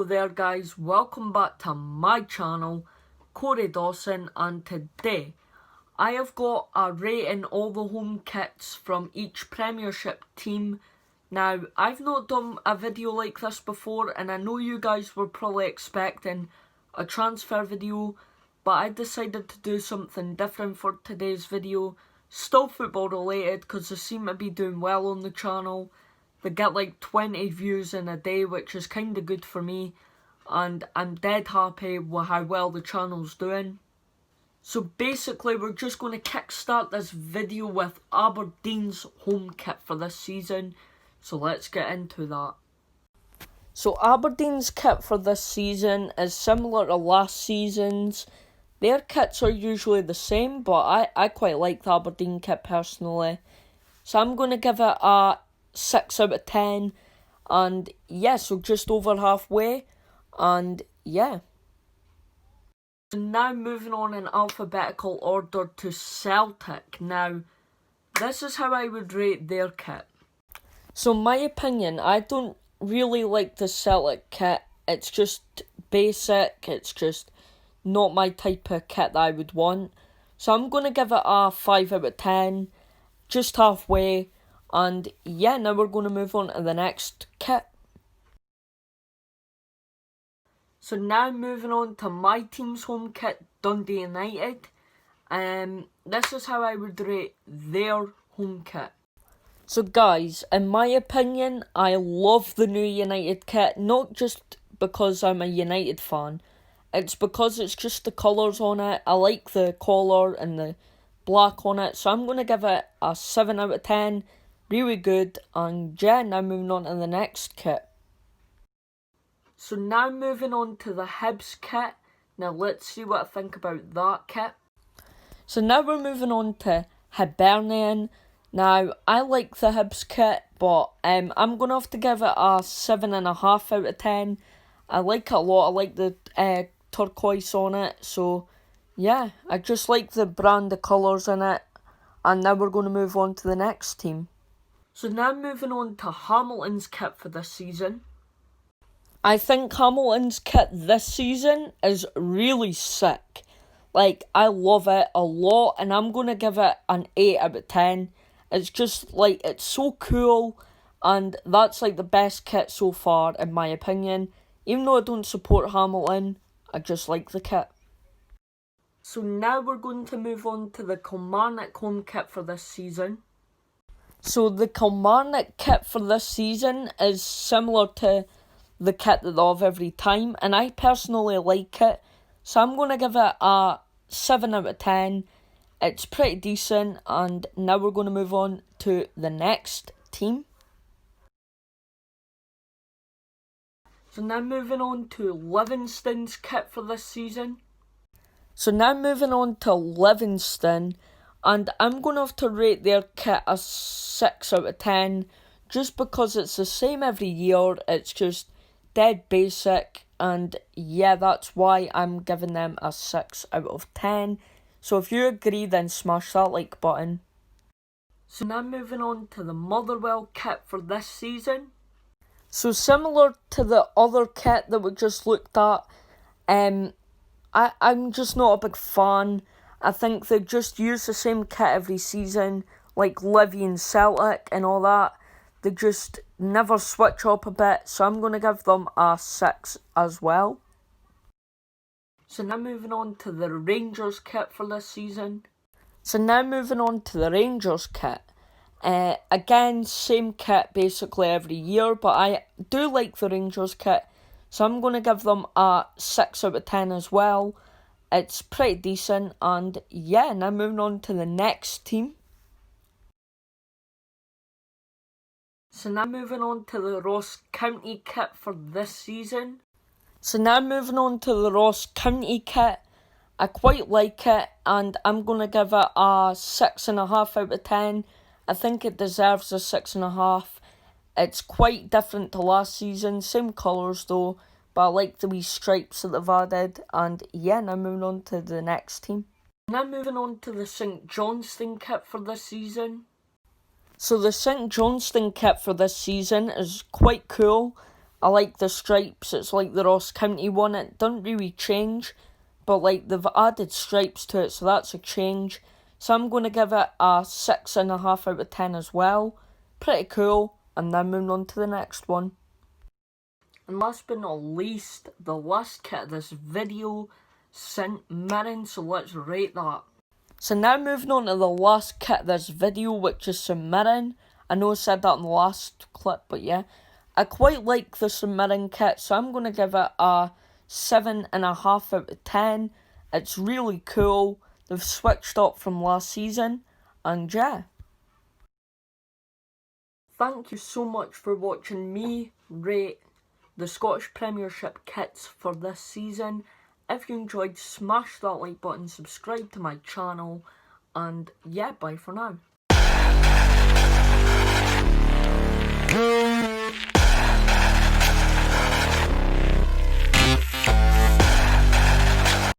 there guys, welcome back to my channel, Corey Dawson, and today I have got a rating all the home kits from each premiership team. Now I've not done a video like this before and I know you guys were probably expecting a transfer video, but I decided to do something different for today's video. Still football related because they seem to be doing well on the channel. They get like 20 views in a day, which is kind of good for me, and I'm dead happy with how well the channel's doing. So basically we're just going to kickstart this video with Aberdeen's home kit for this season, so let's get into that. So Aberdeen's kit for this season is similar to last season's. Their kits are usually the same, but I quite like the Aberdeen kit personally. So I'm going to give it a 6 out of 10, and yeah, so just over halfway, and yeah. So now moving on in alphabetical order to Celtic. Now, this is how I would rate their kit. So my opinion, I don't really like the Celtic kit. It's just basic, it's just not my type of kit that I would want. So I'm going to give it a 5 out of 10, just halfway. And yeah, now we're going to move on to the next kit. So now moving on to my team's home kit, Dundee United. This is how I would rate their home kit. So guys, in my opinion, I love the new United kit, not just because I'm a United fan. It's because it's just the colours on it. I like the collar and the black on it, so I'm going to give it a 7 out of 10. Really good, and yeah, now moving on to the next kit. So now moving on to the Hibs kit. Now let's see what I think about that kit. So now we're moving on to Hibernian. Now I like the Hibs kit, but I'm going to have to give it a 7.5 out of 10. I like it a lot. I like the turquoise on it, so yeah, I just like the brand of colours in it. And now we're going to move on to the next team. So now moving on to Hamilton's kit for this season. I think Hamilton's kit this season is really sick. Like, I love it a lot, and I'm going to give it an 8 out of 10. It's just, like, it's so cool, and that's, like, the best kit so far, in my opinion. Even though I don't support Hamilton, I just like the kit. So now we're going to move on to the Kilmarnock home kit for this season. So the Kilmarnock kit for this season is similar to the kit that they have every time, and I personally like it, so I'm going to give it a 7 out of 10. It's pretty decent, and now we're going to move on to the next team. So now moving on to Livingston's kit for this season. So now moving on to Livingston, and I'm going to have to rate their kit a 6 out of 10, just because it's the same every year. It's just dead basic, and yeah, that's why I'm giving them a 6 out of 10. So if you agree, then smash that like button. So now moving on to the Motherwell kit for this season. So similar to the other kit that we just looked at, I'm just not a big fan. I think they just use the same kit every season, like Livy and Celtic and all that. They just never switch up a bit, so I'm going to give them a 6 as well. So now moving on to the Rangers kit for this season. So now moving on to the Rangers kit. Again, same kit basically every year, but I do like the Rangers kit, so I'm going to give them a 6 out of 10 as well. It's pretty decent, and yeah, now moving on to the next team. So now moving on to the Ross County kit for this season. So now moving on to the Ross County kit. I quite like it, and I'm going to give it a 6.5 out of 10. I think it deserves a 6.5. It's quite different to last season, same colours though, but I like the wee stripes that they've added, and yeah, now moving on to the next team. Now moving on to the St Johnstone kit for this season. So the St Johnstone kit for this season is quite cool. I like the stripes, it's like the Ross County one. It doesn't really change, but like they've added stripes to it, so that's a change. So I'm going to give it a 6.5 out of 10 as well. Pretty cool. And now moving on to the next one. And last but not least, the last kit of this video, St. Mirren, so let's rate that. So now moving on to the last kit of this video, which is St. Mirren. I know I said that in the last clip, but yeah. I quite like the St. Mirren kit, so I'm going to give it a 7.5 out of 10. It's really cool. They've switched up from last season, and yeah. Thank you so much for watching me rate the Scottish Premiership kits for this season. If you enjoyed, smash that like button, subscribe to my channel, and yeah, bye for now.